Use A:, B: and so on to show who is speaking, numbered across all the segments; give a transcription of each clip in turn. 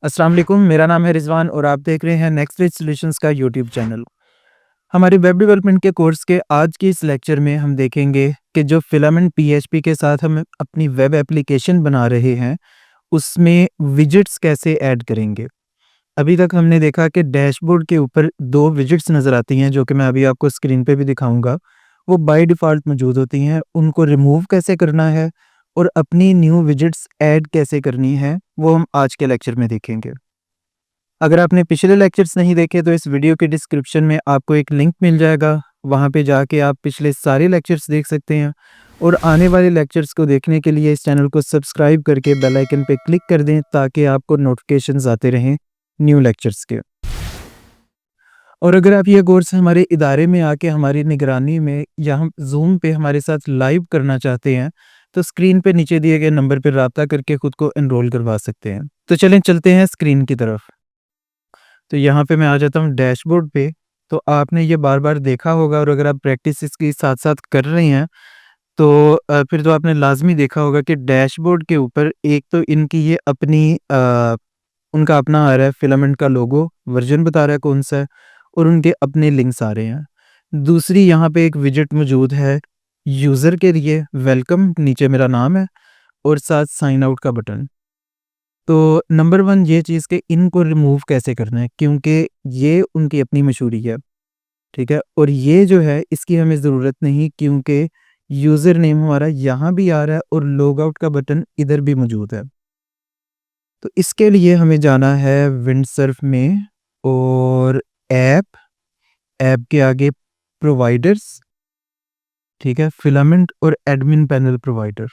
A: अस्सलाम वालेकुम, मेरा नाम है रिज़वान और आप देख रहे हैं नेक्स्ट रेज सॉल्यूशंस का यूट्यूब चैनल। हमारे वेब डेवलपमेंट के कोर्स के आज के इस लेक्चर में हम देखेंगे कि जो फिलामेंट पीएचपी के साथ हम अपनी वेब एप्लीकेशन बना रहे हैं, उसमें विजेट्स कैसे ऐड करेंगे। अभी तक हमने देखा कि डैशबोर्ड के ऊपर 2 विजेट्स नज़र आती हैं, जो कि मैं अभी आपको स्क्रीन पे भी दिखाऊँगा। वो बाय डिफ़ॉल्ट मौजूद होती हैं, उनको रिमूव कैसे करना है और अपनी न्यू विजेट्स ऐड कैसे करनी है, वो हम आज के लेक्चर में देखेंगे। अगर आपने पिछले लेक्चर्स नहीं देखे तो इस वीडियो के डिस्क्रिप्शन में आपको एक लिंक मिल जाएगा, वहाँ पे जाके आप पिछले सारे लेक्चर्स देख सकते हैं और आने वाले लेक्चर्स को देखने के लिए इस चैनल को सब्सक्राइब करके बेल आइकन पे क्लिक कर दें ताकि आपको नोटिफिकेशंस आते रहें न्यू लेक्चर्स के। और अगर आप ये कोर्स हमारे इदारे में आके हमारी निगरानी में या हम ज़ूम पे हमारे साथ लाइव करना चाहते हैं, तो स्क्रीन पे नीचे दिए गए नंबर पर राब्ता करके खुद को एनरोल करवा सकते हैं। तो चलें चलते हैं स्क्रीन की तरफ। तो यहाँ पे मैं आ जाता हूँ डैशबोर्ड पे। तो आपने ये बार-बार देखा होगा और अगर आप प्रैक्टिस इसकी साथ-साथ कर रहे हैं तो फिर तो आपने लाज़मी देखा होगा कि डैशबोर्ड के ऊपर एक तो इनकी ये अपनी उनका अपना आ रहा है फिलामेंट का लोगो, वर्ज़न बता रहा है कौन-सा है और उनके अपने लिंक्स आ रहे हैं। दूसरी यहाँ पे एक विजेट मौजूद है यूज़र के लिए, वेलकम नीचे मेरा नाम है और साथ साइन आउट का बटन। तो नंबर 1 ये चीज़ कि इनको रिमूव कैसे करना है, क्योंकि ये उनकी अपनी मशहूरी है, ठीक है? और ये जो है इसकी हमें ज़रूरत नहीं, क्योंकि यूज़र नेम हमारा यहाँ भी आ रहा है और लॉग आउट का बटन इधर भी मौजूद है। तो इसके लिए हमें जाना है विंडसर्फ में और ऐप, ऐप के आगे प्रोवाइडर्स, ठीक है? फिलामेंट और एडमिन पैनल प्रोवाइडर।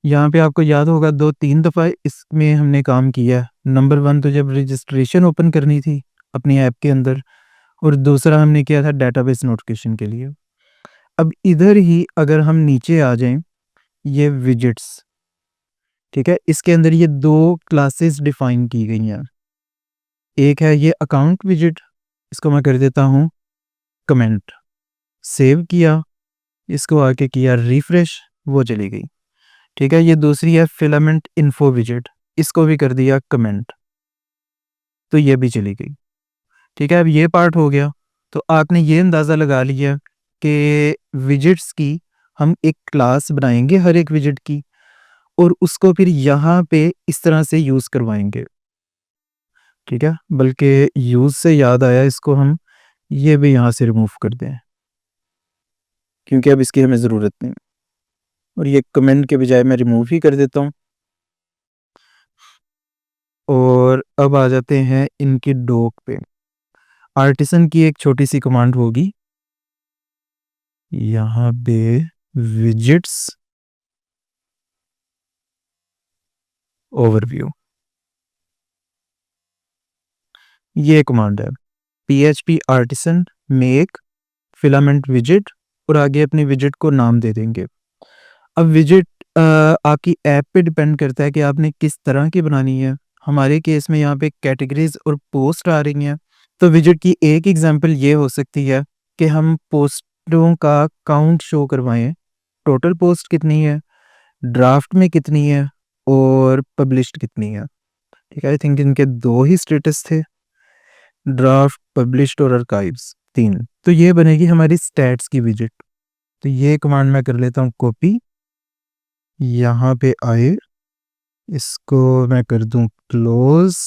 A: यहाँ पे आपको याद होगा 2-3 दफ़ा इसमें हमने काम किया है। नंबर 1 तो जब रजिस्ट्रेशन ओपन करनी थी अपनी ऐप के अंदर और दूसरा हमने किया था डेटाबेस नोटिफ़िकेशन के लिए। अब इधर ही अगर हम नीचे आ जाएँ, ये विजेट्स, ठीक है? इसके अंदर ये 2 क्लासेस डिफ़ाइन की गई हैं। एक है ये अकाउंट विजेट, इसको मैं कर देता हूँ कमेंट। सेव किया, इसको आके किया रिफ्रेश, वो चली गई। ठीक है? ये दूसरी है फिलामेंट इन्फो विजेट, इसको भी कर दिया कमेंट, तो ये भी चली गई। ठीक है? अब ये पार्ट हो गया, तो आपने ये अंदाज़ा लगा लिया कि विजेट्स की हम एक क्लास बनाएँगे हर एक विजेट की और उसको फिर यहाँ पे इस तरह से यूज़ करवाएँगे। ठीक है? बल्कि यूज़ से याद आया, इसको हम ये भी यहाँ से रिमूव कर दें, क्योंकि अब इसकी हमें ज़रूरत नहीं और ये कमेंट के बजाय मैं रिमूव ही कर देता हूँ। और अब आ जाते हैं इनकी डॉक पे। आर्टिसन की एक छोटी-सी कमांड होगी, यहाँ पे विजेट्स ओवरव्यू, ये कमांड है। पीएचपी आर्टिसन मेक फिलामेंट विजेट और आगे अपने विजेट को नाम दे देंगे। अब विजेट आपकी ऐप पे डिपेंड करता है कि आपने किस तरह की बनानी है। हमारे केस में यहाँ पे कैटेगरीज़ और पोस्ट आ रही हैं। तो विजेट की एक एग्ज़ाम्पल ये हो सकती है कि हम पोस्टों का काउंट शो करवाएँ। टोटल पोस्ट कितनी है, ड्राफ्ट में कितनी है और पब्लिश्ड कितनी है। ठीक है? आई थिंक इनके 2 ही स्टेटस थे, ड्राफ्ट, पब्लिश्ड और आर्काइव्स 3। तो ये बनेगी हमारी स्टैट्स की विजेट। तो ये कमांड मैं कर लेता हूँ कॉपी, यहाँ पे आए, इसको मैं कर दूँ क्लोज़,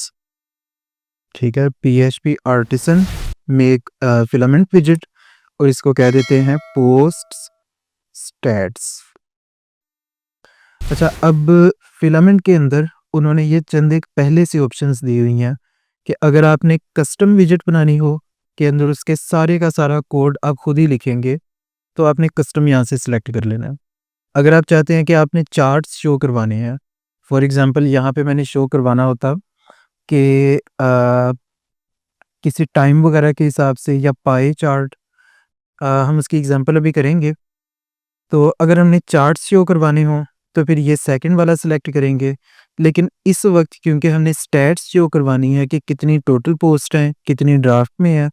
A: ठीक है? पीएचपी आर्टिसन मेक फिलामेंट विजेट और इसको कह देते हैं पोस्ट्स स्टैट्स। अच्छा, अब फिलामेंट के अंदर उन्होंने ये चंद एक पहले से ऑप्शंस दी हुई हैं कि अगर आपने कस्टम विजेट बनानी हो के अंदर उसके सारे का सारा कोड आप खुद ही लिखेंगे, तो आपने कस्टम यहाँ से सिलेक्ट कर लेना है। अगर आप चाहते हैं कि आपने चार्ट्स शो करवाने हैं, फॉर एग्जांपल यहाँ पे मैंने शो करवाना होता कि किसी टाइम वगैरह के हिसाब से या पाई चार्ट, हम उसकी एग्जांपल अभी करेंगे। तो अगर हमने चार्ट्स शो करवाने हों तो फिर ये सेकंड वाला सिलेक्ट करेंगे। लेकिन इस वक्त क्योंकि हमने स्टैट्स शो करवानी है कि कितनी टोटल पोस्ट हैं, कितनी ड्राफ्ट में है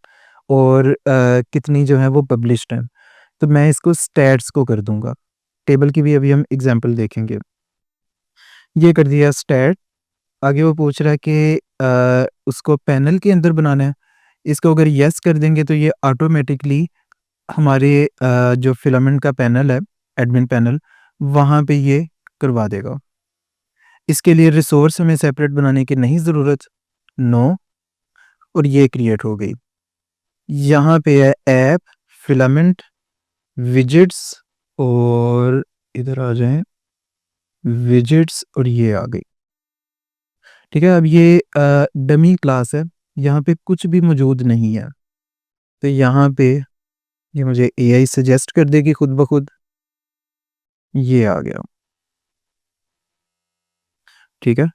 A: और कितनी जो है वो पब्लिश्ड हैं, तो मैं इसको स्टैट्स को कर दूंगा। टेबल की भी अभी हम एग्जांपल देखेंगे। ये कर दिया स्टैट आगे वो पूछ रहा है कि उसको पैनल के अंदर बनाना है। इसको अगर येस कर देंगे तो ये ऑटोमेटिकली हमारे जो फिलामेंट का पैनल है, एडमिन पैनल, वहाँ पे ये करवा देगा। इसके लिए रिसोर्स हमें सेपरेट बनाने की नहीं ज़रूरत, नो, और ये क्रिएट हो गई। यहाँ पे है ऐप, फिलामेंट, विजेट्स, और इधर आ जाएँ, विजेट्स, और ये आ गई। ठीक है, अब ये डमी क्लास है, यहाँ पे कुछ भी मौजूद नहीं है। तो यहाँ पे ये मुझे एआई सजेस्ट कर देगी खुद ब खुद, ये आ गया। ठीक है,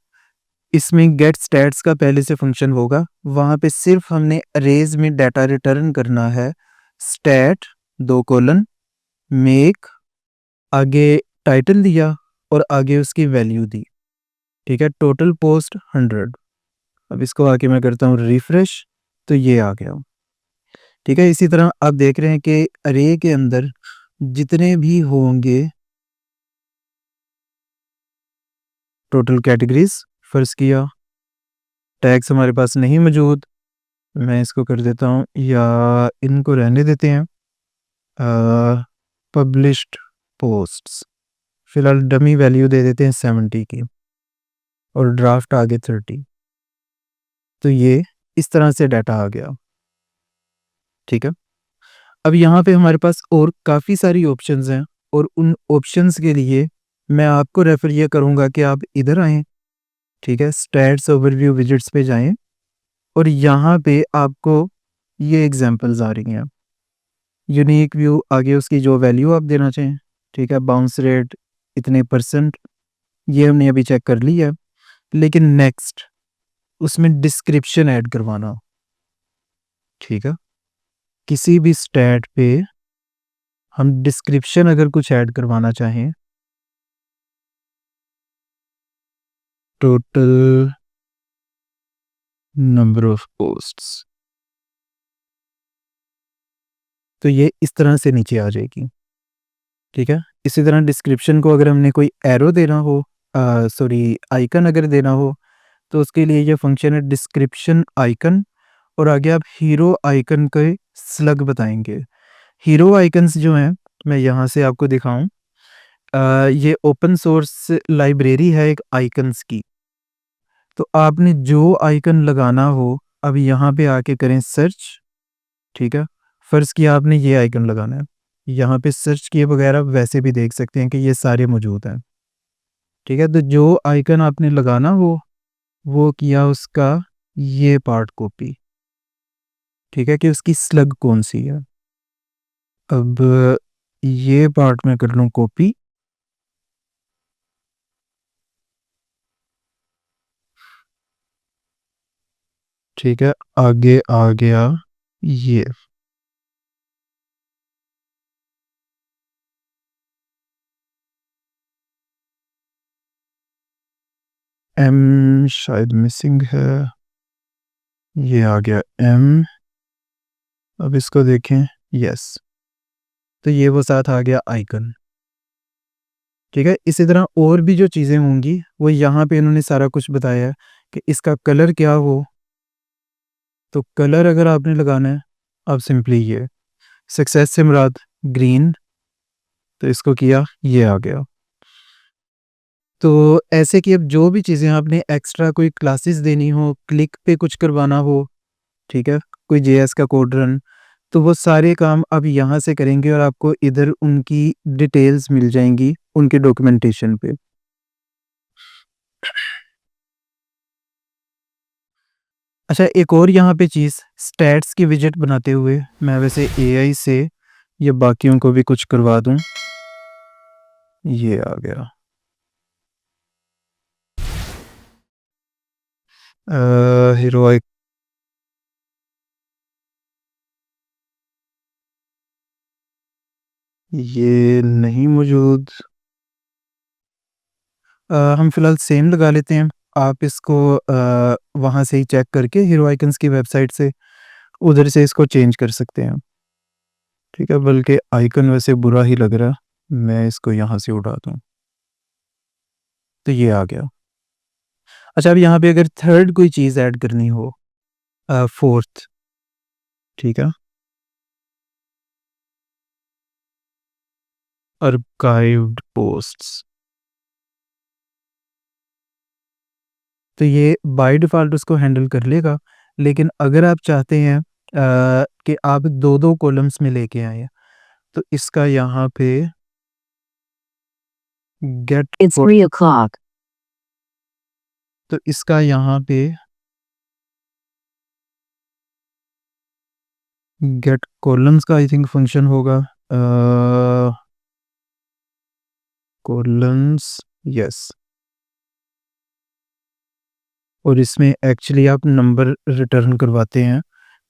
A: इसमें गेट स्टैट्स का पहले से फंक्शन होगा, वहाँ पे सिर्फ हमने अरेज में डाटा रिटर्न करना है, स्टैट 2 कोलन मेक, आगे टाइटल दिया और आगे उसकी वैल्यू दी। ठीक है, टोटल पोस्ट 100। अब इसको आके मैं करता हूँ रिफ्रेश, तो ये आ गया। ठीक है, इसी तरह आप देख रहे हैं कि अरे के अंदर जितने भी होंगे टोटल कैटेगरीज, फर्ज किया टैग्स हमारे पास नहीं मौजूद, मैं इसको कर देता हूँ या इनको रहने देते हैं, पब्लिश्ड पोस्ट्स, फिलहाल डमी वैल्यू दे देते हैं 70 की और ड्राफ्ट आगे 30। तो ये इस तरह से डाटा आ गया। ठीक है, अब यहाँ पे हमारे पास और काफ़ी सारी ऑप्शंस हैं, और उन ऑप्शंस के लिए मैं आपको रेफर ये करूँगा कि आप इधर आएँ। ठीक है, स्टैट्स ओवरव्यू विजिट्स पे जाएं, और यहाँ पे आपको ये एग्जांपल्स आ रही हैं। यूनिक व्यू, आगे उसकी जो वैल्यू आप देना चाहें। ठीक है, बाउंस रेट इतने %, ये हमने अभी चेक कर लिया है। लेकिन नेक्स्ट उसमें डिस्क्रिप्शन ऐड करवाना। ठीक है, किसी भी स्टैट पे हम डिस्क्रिप्शन अगर कुछ ऐड करवाना चाहें, टोटल नंबर ऑफ पोस्ट्स, तो ये इस तरह से नीचे आ जाएगी। ठीक है, इसी तरह डिस्क्रिप्शन को अगर हमने कोई एरो देना हो, सॉरी आइकन अगर देना हो, तो उसके लिए ये फंक्शन है डिस्क्रिप्शन आइकन, और आगे आप हीरो आइकन के स्लग बताएंगे। हीरो आइकन्स जो हैं, मैं यहाँ से आपको दिखाऊं, ये ओपन सोर्स लाइब्रेरी है एक आइकन्स की। तो आपने जो आइकन लगाना हो, अब यहाँ पे आके करें सर्च। ठीक है, फ़र्ज़ किया आपने ये आइकन लगाना है, यहाँ पे सर्च किए बगैर आप वैसे भी देख सकते हैं कि ये सारे मौजूद हैं। ठीक है, तो जो आइकन आपने लगाना हो वो किया उसका ये पार्ट कॉपी। ठीक है, कि उसकी स्लग कौन सी है। अब ये पार्ट मैं कर लूँ कॉपी। ठीक है, आगे आ गया ये, एम शायद मिसिंग है, ये आ गया एम। अब इसको देखें, यस, तो ये वो साथ आ गया आइकन। ठीक है, इसी तरह और भी जो चीज़ें होंगी वो यहाँ पे इन्होंने सारा कुछ बताया है कि इसका कलर क्या हो। तो कलर अगर आपने लगाना है, आप सिंपली ये सक्सेस से मुराद ग्रीन, तो इसको किया, ये आ गया। तो ऐसे कि अब जो भी चीज़ें आपने एक्स्ट्रा कोई क्लासेस देनी हो, क्लिक पे कुछ करवाना हो, ठीक है, कोई जेएस का कोड रन, तो वो सारे काम आप यहाँ से करेंगे और आपको इधर उनकी डिटेल्स मिल जाएंगी उनके डॉक्यूमेंटेशन पे। अच्छा, एक और यहाँ पे चीज़, स्टैट्स की विजेट बनाते हुए मैं वैसे एआई से ये बाकियों को भी कुछ करवा दूँ, ये आ गया। हीरोइक, ये नहीं मौजूद। हम फ़िलहाल सेम लगा लेते हैं। आप इसको वहाँ से ही चेक करके हीरो आइकन्स की वेबसाइट से उधर से इसको चेंज कर सकते हैं। ठीक है, बल्कि आइकन वैसे बुरा ही लग रहा है, मैं इसको यहाँ से उठा दूँ, तो ये आ गया। अच्छा, अब यहाँ पे अगर थर्ड कोई चीज़ ऐड करनी हो, फोर्थ, ठीक है, आर्काइव्ड पोस्ट्स, तो ये बाय डिफ़ॉल्ट उसको हैंडल कर लेगा। लेकिन अगर आप चाहते हैं कि आप 2-2 कॉलम्स में लेके आएँ, तो इसका यहाँ पे गेट
B: It's
A: को
B: 3 o'clock.
A: तो इसका यहाँ पे गेट कॉलम्स का आई थिंक फंक्शन होगा, कॉलम्स, यस, और इसमें एक्चुअली आप नंबर रिटर्न करवाते हैं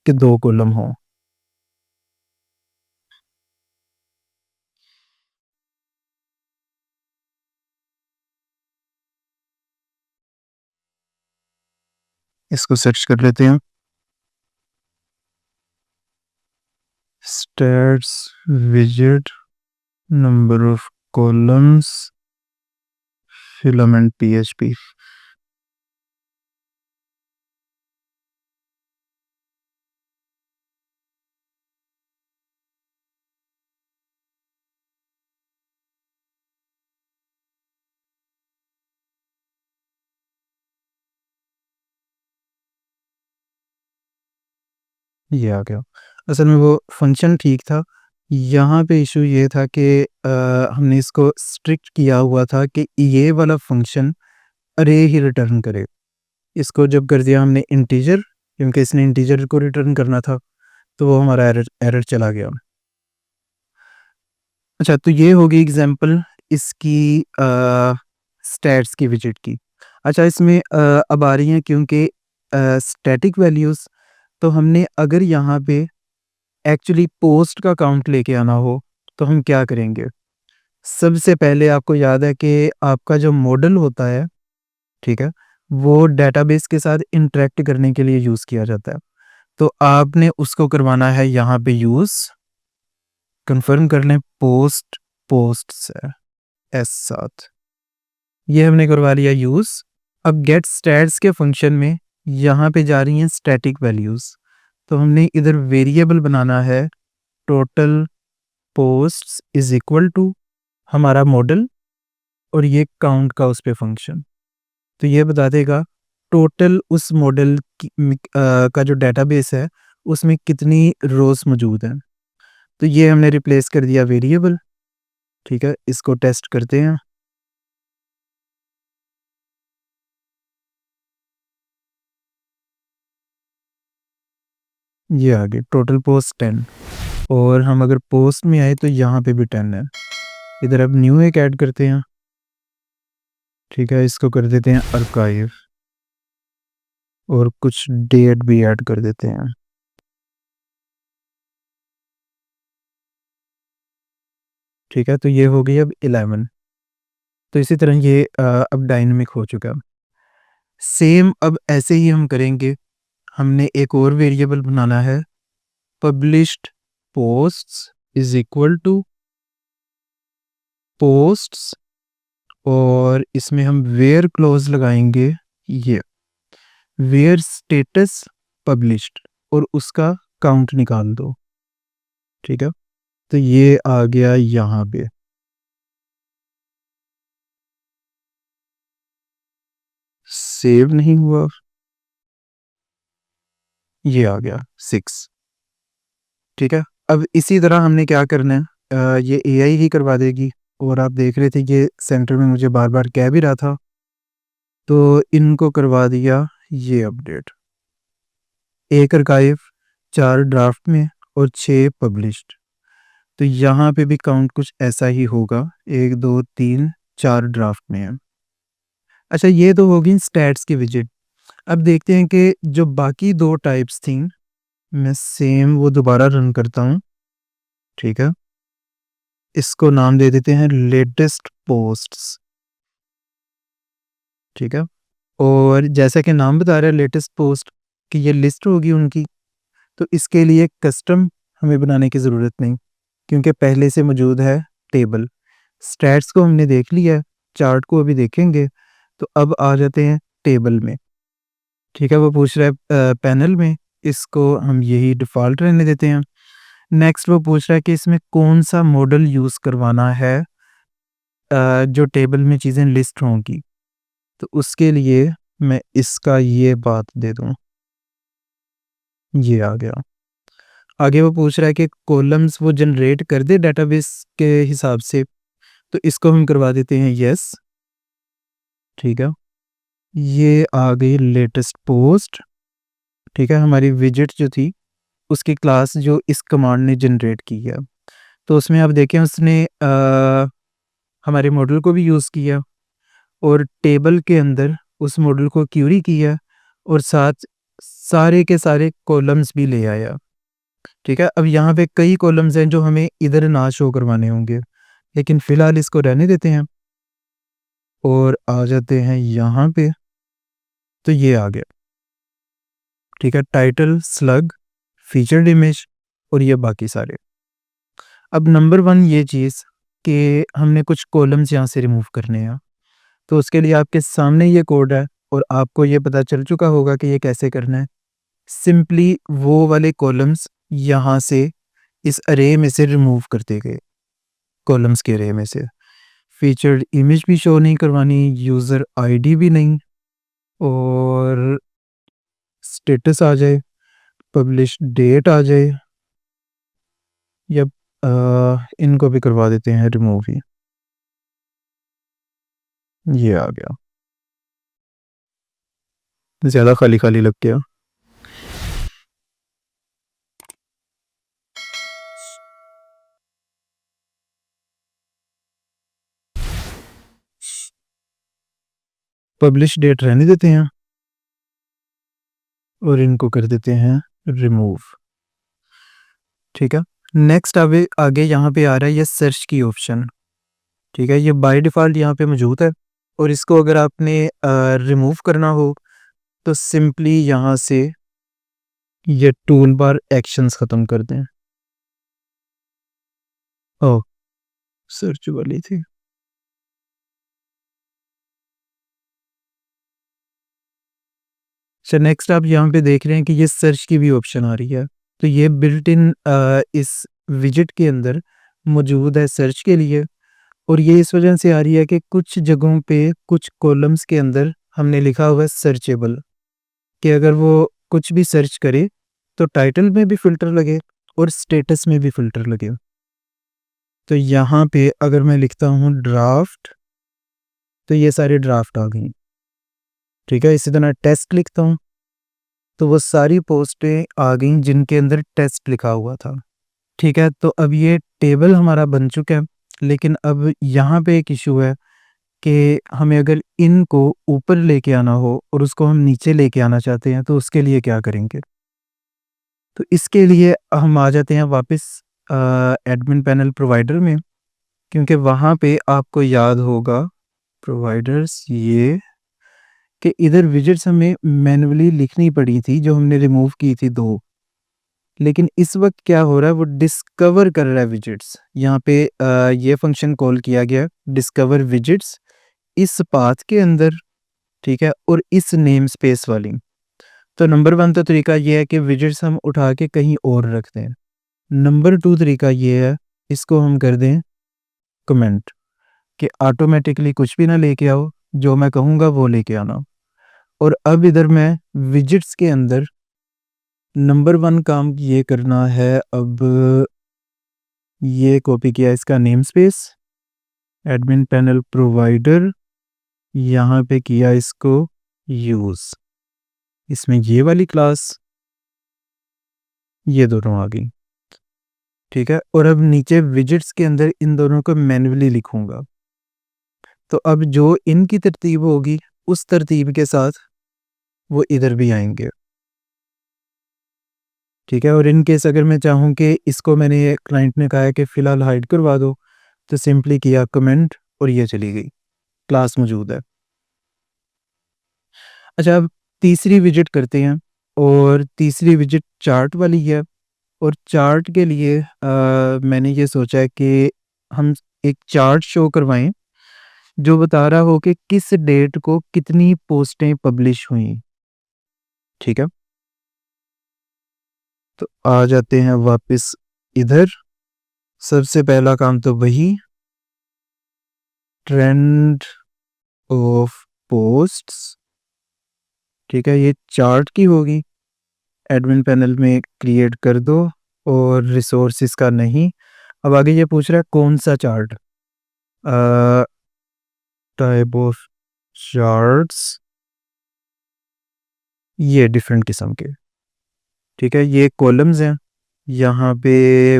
A: कि 2 कॉलम हों। इसको सर्च कर लेते हैं। स्टैट्स विजेट number of columns Filament PHP. ये आ गया। असल में वो फंक्शन ठीक था। यहाँ पे इशू ये था कि हमने इसको स्ट्रिक्ट किया हुआ था कि ये वाला फंक्शन अरे ही रिटर्न करे। इसको जब कर दिया हमने इंटीजर, क्योंकि इसने इंटीजर को रिटर्न करना था, तो वो हमारा एरर एरर चला गया। अच्छा, तो ये होगी एग्जांपल इसकी स्टैट्स की विजिट की। अच्छा, इसमें अब आ रही हैं क्योंकि स्टैटिक वैल्यूज़, तो हमने अगर यहाँ पे एक्चुअली पोस्ट का काउंट लेके आना हो, तो हम क्या करेंगे? सबसे पहले आपको याद है कि आपका जो मॉडल होता है, ठीक है? वो डेटाबेस के साथ इंटरैक्ट करने के लिए यूज़ किया जाता है। तो आपने उसको करवाना है यहाँ पे यूज़, कन्फर्म कर लें, पोस्ट्स है, एस साथ। ये हमने करवा लिया यूज़। अब गेट स्टैट्स के फंक्शन में यहाँ पे जा रही हैं स्टैटिक वैल्यूज़। तो हमने इधर वेरिएबल बनाना है, total posts is equal to हमारा मॉडल और ये काउंट का उस पे फंक्शन। तो ये बता देगा टोटल उस मॉडल का जो डेटाबेस है, उसमें कितनी रोज़ मौजूद हैं। तो ये हमने रिप्लेस कर दिया वेरिएबल, ठीक है? इसको टेस्ट करते हैं। ये आ गई टोटल पोस्ट 10, और हम अगर पोस्ट में आए तो यहाँ पे भी 10 है। इधर अब न्यू एक ऐड करते हैं, ठीक है? इसको कर देते हैं आर्काइव, और कुछ डेट भी ऐड कर देते हैं, ठीक है? तो ये हो गई अब 11। तो इसी तरह ये अब डायनामिक हो चुका है। सेम अब ऐसे ही हम करेंगे। हमने एक और वेरिएबल बनाना है, published posts is equal to posts, और इसमें हम वेयर क्लोज लगाएंगे, ये वेयर स्टेटस पब्लिश्ड, और उसका काउंट निकाल दो, ठीक है? तो ये आ गया यहाँ पे। सेव नहीं हुआ, ये आ गया 6, ठीक है? अब इसी तरह हमने क्या करना है, ये एआई ही करवा देगी। और आप देख रहे थे ये सेंटर में मुझे बार बार कह भी रहा था, तो इनको करवा दिया ये अपडेट, 1 आर्काइव, 4 ड्राफ्ट में, और 6 पब्लिश्ड। तो यहाँ पे भी काउंट कुछ ऐसा ही होगा, 1 2 3 4 ड्राफ्ट में है। अच्छा, ये तो होगी स्टैट्स की विजिट। अब देखते हैं कि जो बाकी 2 टाइप्स थी, मैं सेम वो दोबारा रन करता हूँ, ठीक है? इसको नाम दे देते हैं लेटेस्ट पोस्ट्स, ठीक है? और जैसा कि नाम बता रहा है लेटेस्ट पोस्ट, कि ये लिस्ट होगी उनकी, तो इसके लिए कस्टम हमें बनाने की ज़रूरत नहीं, क्योंकि पहले से मौजूद है टेबल। स्टैट्स को हमने देख लिया है, चार्ट को अभी देखेंगे। तो अब आ जाते हैं टेबल में। ठीक है, वो पूछ रहा है पैनल में, इसको हम यही डिफ़ॉल्ट रहने देते हैं। नेक्स्ट वो पूछ रहा है कि इसमें कौन-सा मॉडल यूज़ करवाना है जो टेबल में चीज़ें लिस्ट होंगी। तो उसके लिए मैं इसका ये बात दे दूँ, ये आ गया। आगे वो पूछ रहा है कि कॉलम्स वो जनरेट कर दे डेटाबेस के हिसाब से, तो इसको हम करवा देते हैं येस। ठीक है, ये आ गई लेटेस्ट पोस्ट। ठीक है, हमारी विजेट जो थी उसकी क्लास जो इस कमांड ने जनरेट की है। तो उसमें आप देखें उसने हमारे मॉडल को भी यूज़ किया और टेबल के अंदर उस मॉडल को क्यूरी किया और साथ सारे के सारे कॉलम्स भी ले आया। ठीक है, अब यहाँ पे कई कॉलम्स हैं जो हमें इधर ना शो करवाने होंगे, लेकिन फ़िलहाल इसको रहने देते हैं और आ जाते हैं यहाँ पे। तो ये आ गया। ठीक है, टाइटल, स्लग, फीचर्ड इमेज और ये बाकी सारे। अब नंबर 1 ये चीज़ कि हमने कुछ कॉलम्स यहाँ से रिमूव करने हैं, तो उसके लिए आपके सामने ये कोड है और आपको ये पता चल चुका होगा कि ये कैसे करना है। सिंपली वो वाले कॉलम्स यहाँ से इस अरे में से रिमूव करते गए, कॉलम्स के अरे में से। फीचर्ड इमेज भी शो नहीं करवानी, यूज़र आईडी भी नहीं, और स्टेटस आ जाए, पब्लिश डेट आ जाए, या इनको भी करवा देते हैं रिमूव ही। ये आ गया, ज़्यादा खाली-खाली लग गया। पब्लिश डेट रहने देते हैं और इनको कर देते हैं रिमूव। ठीक है, नेक्स्ट आगे यहाँ पे आ रहा है ये सर्च की ऑप्शन। ठीक है, ये बाय डिफ़ॉल्ट यहाँ पे मौजूद है और इसको अगर आपने रिमूव करना हो तो सिंपली यहाँ से ये टूल बार एक्शंस ख़त्म कर दें। ओह! सर्च वाली थी। अच्छा, नेक्स्ट आप यहाँ पे देख रहे हैं कि ये सर्च की भी ऑप्शन आ रही है। तो ये बिल्ट इन इस विजेट के अंदर मौजूद है सर्च के लिए, और ये इस वजह से आ रही है कि कुछ जगहों पे कुछ कॉलम्स के अंदर हमने लिखा हुआ है सर्चेबल, कि अगर वो कुछ भी सर्च करे तो टाइटल में भी फ़िल्टर लगे और स्टेटस में भी फ़िल्टर लगे। तो यहाँ पे अगर मैं लिखता हूँ ड्राफ्ट, तो ये सारे ड्राफ्ट आ गई। ठीक है, इसी तरह टेस्ट लिखता हूँ तो वो सारी पोस्टें आ गई जिनके अंदर टेस्ट लिखा हुआ था। ठीक है, तो अब ये टेबल हमारा बन चुका है, लेकिन अब यहाँ पे एक इशू है कि हमें अगर इनको ऊपर लेके आना हो और उसको हम नीचे लेके आना चाहते हैं, तो उसके लिए क्या करेंगे? तो इसके लिए हम आ जाते हैं वापस एडमिन पैनल प्रोवाइडर में, क्योंकि वहाँ पे आपको याद होगा प्रोवाइडर्स ये, कि इधर विजेट्स हमें मैन्युअली लिखनी पड़ी थी जो हमने रिमूव की थी 2। लेकिन इस वक़्त क्या हो रहा है, वो डिस्कवर कर रहा है विजेट्स। यहाँ पे ये फंक्शन कॉल किया गया डिस्कवर विजेट्स इस पाथ के अंदर। ठीक है, और इस नेम स्पेस वाली। तो नंबर 1 तो तरीका ये है कि विजेट्स हम उठा के कहीं और रख दें। नंबर 2 तरीका ये है, इसको हम कर दें कमेंट, कि ऑटोमेटिकली कुछ भी ना लेके आओ, जो मैं कहूँगा वो लेके आना। और अब इधर मैं विजेट्स के अंदर नंबर 1 काम ये करना है, अब ये कॉपी किया इसका name space, admin panel provider, यहाँ पे किया इसको यूज़, इसमें ये वाली क्लास, ये दोनों आ गई। ठीक है, और अब नीचे विजेट्स के अंदर इन दोनों को मैन्युअली लिखूंगा। तो अब जो इनकी तरतीब होगी उस तरतीब के साथ वो इधर भी आएंगे। ठीक है, और इन केस अगर मैं चाहूँ कि इसको, मैंने क्लाइंट ने कहा है कि फ़िलहाल हाइड करवा दो, तो सिंपली किया कमेंट और ये चली गई, क्लास मौजूद है। अच्छा, अब तीसरी विजिट करते हैं, और तीसरी विजिट चार्ट वाली है। और चार्ट के लिए मैंने ये सोचा है कि हम एक चार्ट शो करवाएं जो बता रहा हो कि किस डेट को कितनी पोस्टें पब्लिश हुई। ठीक है, तो आ जाते हैं वापस इधर। सबसे पहला काम तो वही ट्रेंड ऑफ पोस्ट्स। ठीक है, ये चार्ट की होगी, एडमिन पैनल में क्रिएट कर दो और रिसोर्सेज का नहीं। अब आगे ये पूछ रहा है कौन सा चार्ट, टाइप ऑफ चार्ट्स, ये डिफरेंट किस्म के। ठीक है, ये कॉलम्स हैं, यहाँ पे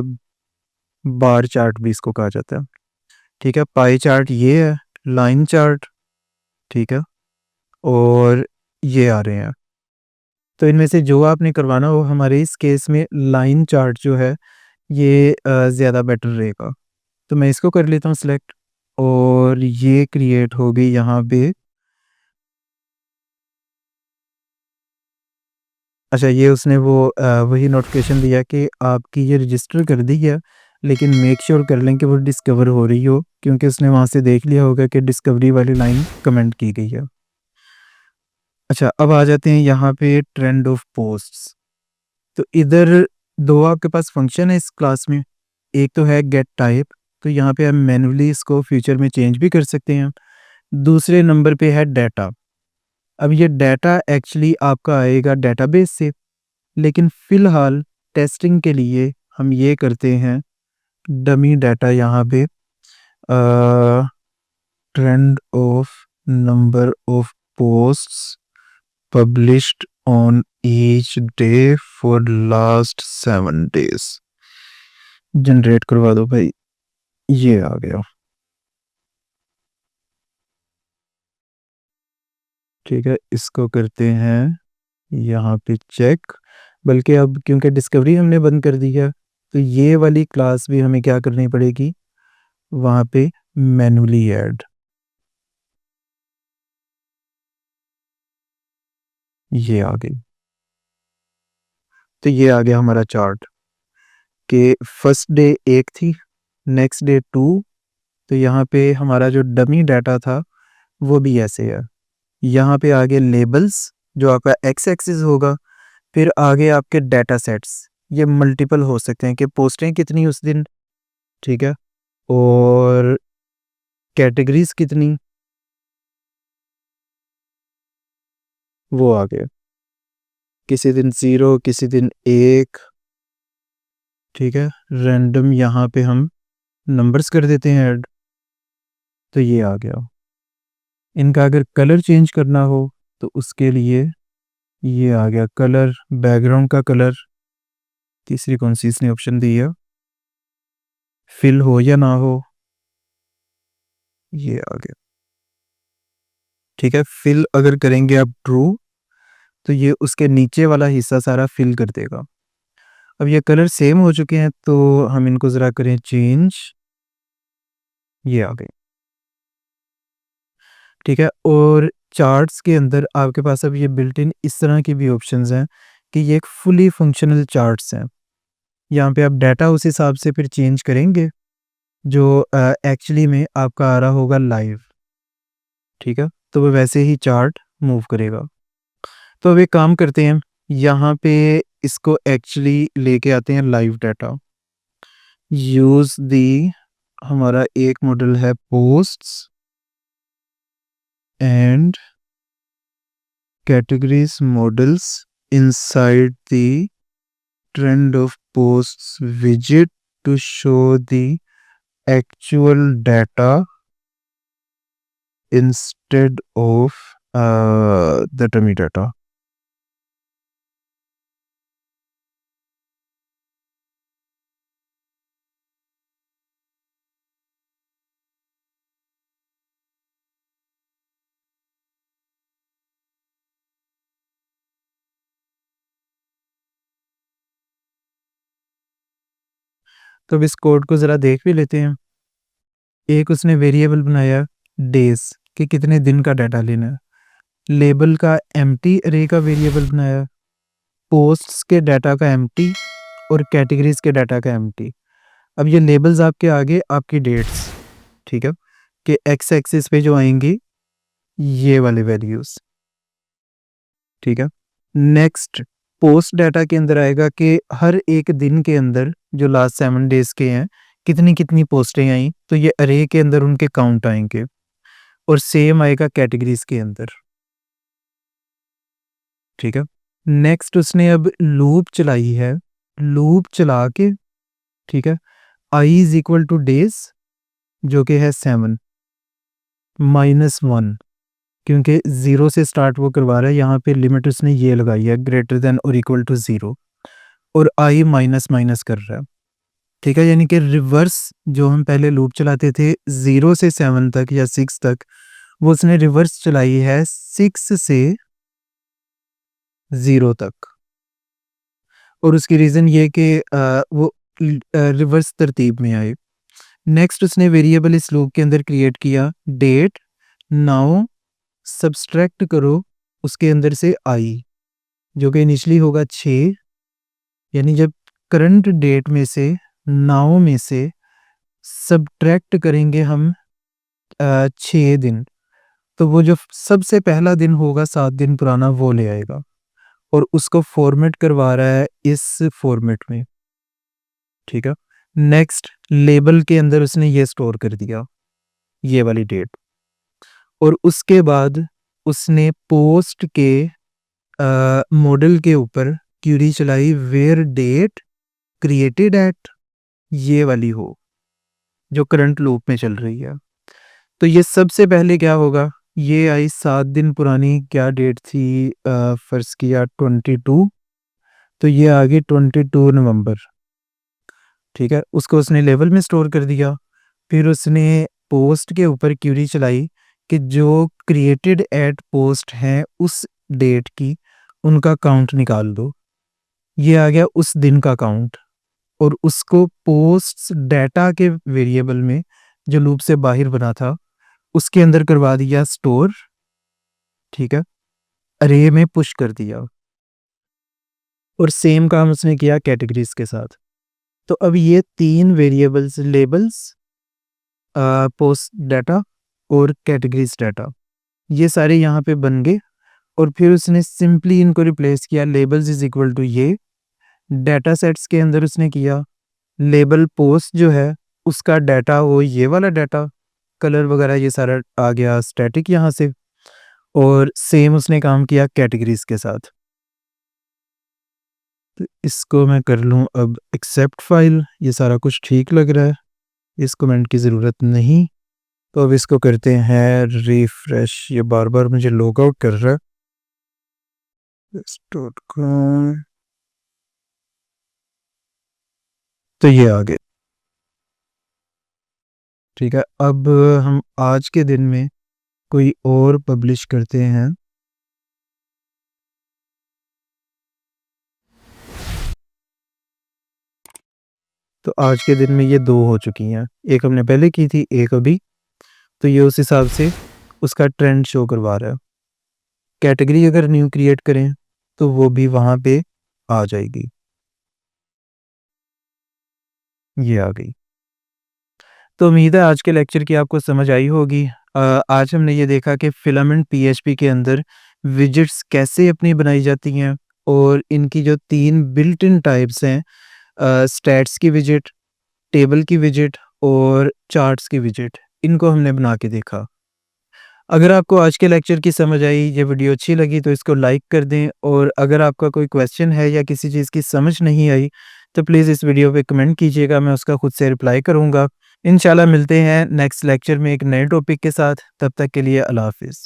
A: बार चार्ट भी इसको कहा जाता है। ठीक है, पाई चार्ट ये है, लाइन चार्ट। ठीक है, और ये आ रहे हैं। तो इनमें से जो आपने करवाना हो, हमारे इस केस में लाइन चार्ट जो है ये ज़्यादा बेटर रहेगा। तो मैं इसको कर लेता हूँ सिलेक्ट, और ये क्रिएट हो गई यहाँ पे। अच्छा, ये उसने वो वही नोटिफिकेशन दिया कि आपकी ये रजिस्टर कर दी है, लेकिन मेक श्योर कर लें कि वो डिस्कवर हो रही हो, क्योंकि उसने वहाँ से देख लिया होगा कि डिस्कवरी वाली लाइन कमेंट की गई है। अच्छा, अब आ जाते हैं यहाँ पे ट्रेंड ऑफ पोस्ट्स। तो इधर दो आपके पास फंक्शन है इस क्लास में। एक तो है गेट टाइप, तो यहाँ पे हम मैन्युअली इसको फ्यूचर में चेंज भी कर सकते हैं। दूसरे नंबर पे है डाटा। अब ये डाटा एक्चुअली आपका आएगा डेटाबेस से, लेकिन फ़िलहाल टेस्टिंग के लिए हम ये करते हैं डमी डाटा यहाँ पे, trend of number of posts published on each day for last 7 days. Generate करवा दो भाई, ये आ गया। ठीक है, इसको करते हैं यहाँ पे चेक। बल्कि अब क्योंकि डिस्कवरी हमने बंद कर दी है, तो ये वाली क्लास भी हमें क्या करनी पड़ेगी, वहाँ पे मैनुअली ऐड। ये आ गई। तो ये आ गया हमारा चार्ट कि फर्स्ट डे 1 थी, नेक्स्ट डे 2। तो यहाँ पे हमारा जो डमी डाटा था वो भी ऐसे है। यहाँ पे आगे लेबल्स जो आपका एक्स एक्सिस होगा, फिर आगे आपके डाटा सेट्स, ये मल्टीपल हो सकते हैं कि पोस्टें कितनी उस दिन। ठीक है, और कैटेगरीज कितनी, वो आ गया। किसी दिन 0, किसी दिन 1। ठीक है, रैंडम यहाँ पे हम नंबर्स कर देते हैं ऐड, तो ये आ गया। इनका अगर कलर चेंज करना हो तो उसके लिए ये आ गया कलर, बैकग्राउंड का कलर। तीसरी कौन सी इसने ऑप्शन दी है, फिल हो या ना हो, ये आ गया। ठीक है, फिल अगर करेंगे आप ट्रू, तो ये उसके नीचे वाला हिस्सा सारा फिल कर देगा। अब ये कलर सेम हो चुके हैं, तो हम इनको ज़रा करें चेंज, ये आ गए। ठीक है, और चार्ट्स के अंदर आपके पास अब ये बिल्ट इन इस तरह की भी ऑप्शंस हैं कि ये एक फुली फंक्शनल चार्ट्स हैं। यहाँ पे आप डाटा उस हिसाब से फिर चेंज करेंगे जो एक्चुअली में आपका आ रहा होगा लाइव। ठीक है, तो वो वैसे ही चार्ट मूव करेगा। तो अब एक काम करते हैं, यहाँ पे इसको एक्चुअली लेके आते हैं लाइव डाटा। यूज़ दी, हमारा एक मॉडल है posts and categories models inside the trend of posts widget to show the actual data instead of the dummy data. तो अब इस कोड को ज़रा देख भी लेते हैं। एक उसने वेरिएबल बनाया डेज, कि कितने दिन का डाटा लेना है। लेबल का एम्प्टी अरे का वेरिएबल बनाया, पोस्ट्स के डाटा का एम्प्टी, और कैटेगरीज के डाटा का एम्प्टी। अब ये लेबल्स आपके आगे आपकी डेट्स। ठीक है, कि एक्स एक्सिस पे जो आएंगी ये वाले वैल्यूज़, ठीक है। नेक्स्ट पोस्ट डाटा के अंदर आएगा कि हर एक दिन के अंदर जो लास्ट 7 डेज़ के हैं, कितनी-कितनी पोस्टें आई, तो ये अरे के अंदर उनके काउंट आएँगे और सेम आएगा कैटेगरीज़ के अंदर, ठीक है। नेक्स्ट उसने अब लूप चलाई है, लूप चला के, ठीक है, i is equal two days जो कि है 7 -1, क्योंकि 0 से स्टार्ट वो करवा रहा है, यहाँ पे लिमिट उसने ये लगाई है ग्रेटर देन और इक्वल टू 0 और i माइनस माइनस कर रहा है, ठीक है। यानी कि रिवर्स जो हम पहले लूप चलाते थे 0 से 7 तक या 6 तक, वो उसने रिवर्स चलाई है 6 से 0 तक। और उसकी रीज़न ये कि वो रिवर्स तरतीब में आए। नेक्स्ट उसने वेरिएबल इस लूप के अंदर क्रिएट किया डेट, नाउ सब्सट्रैक्ट करो उसके अंदर से आई, जो कि इनिशियली होगा 6, यानी जब करंट डेट में से नाउ में से सब्ट्रैक्ट करेंगे हम 6 दिन, तो वो जो सबसे पहला दिन होगा 7 दिन पुराना वो ले आएगा और उसको फॉर्मेट करवा रहा है इस फॉर्मेट में, ठीक है। नेक्स्ट लेबल के अंदर उसने ये स्टोर कर दिया ये वाली डेट और उसके बाद उसने पोस्ट के मॉडल के ऊपर क्यूरी चलाई वेयर डेट क्रिएटेड एट ये वाली हो जो करंट लूप में चल रही है। तो ये सबसे पहले क्या होगा, ये आई 7 दिन पुरानी क्या डेट थी, फर्ज किया 22, तो ये आ गई 22 नवंबर, ठीक है। उसको उसने लेवल में स्टोर कर दिया, फिर उसने पोस्ट के ऊपर क्यूरी चलाई कि जो क्रिएटेड एट पोस्ट हैं उस डेट की उनका काउंट निकाल दो, ये आ गया उस दिन का काउंट और उसको पोस्ट डाटा के वेरिएबल में जो लूप से बाहर बना था उसके अंदर करवा दिया स्टोर, ठीक है, अरे में पुश कर दिया और सेम काम उसने किया कैटेगरीज के साथ। तो अब ये 3 वेरिएबल्स लेबल्स, पोस्ट डाटा और कैटेगरीज डाटा ये सारे यहाँ पे बन गए और फिर उसने सिंपली इनको रिप्लेस किया लेबल्स इज इक्वल टू ये डाटा सेट्स के अंदर उसने किया लेबल पोस्ट जो है उसका डाटा वो ये वाला डाटा कलर वगैरह ये सारा आ गया स्टैटिक यहाँ से और सेम उसने काम किया कैटेगरीज के साथ। तो इसको मैं कर लूँ अब एक्सेप्ट फाइल, ये सारा कुछ ठीक लग रहा है, इस कमेंट की ज़रूरत नहीं, तो अब इसको करते हैं रिफ्रेश, ये बार बार मुझे लॉग आउट कर रहा है। तो ये आ गए, ठीक है। अब हम आज के दिन में कोई और पब्लिश करते हैं, तो आज के दिन में ये 2 हो चुकी हैं, एक हमने पहले की थी एक अभी, तो ये उस हिसाब से उसका ट्रेंड शो करवा रहा है। कैटेगरी अगर न्यू क्रिएट करें तो वो भी वहाँ पे आ जाएगी, ये आ गई। तो उम्मीद है आज के लेक्चर की आपको समझ आई होगी। आज हमने ये देखा कि फिलामेंट पीएचपी के अंदर विजेट्स कैसे अपनी बनाई जाती हैं और इनकी जो 3 बिल्ट इन टाइप्स हैं, स्टैट्स की विजेट, टेबल की विजेट और चार्ट्स की विजेट, इनको हमने बना के देखा। अगर आपको आज के लेक्चर की समझ आई, ये वीडियो अच्छी लगी तो इसको लाइक कर दें और अगर आपका कोई क्वेश्चन है या किसी चीज़ की समझ नहीं आई तो प्लीज़ इस वीडियो पे कमेंट कीजिएगा, मैं उसका खुद से रिप्लाई करूँगा। इंशाल्लाह मिलते हैं नेक्स्ट लेक्चर में एक नए टॉपिक के साथ, तब तक के लिए अल्लाह हाफ़िज़।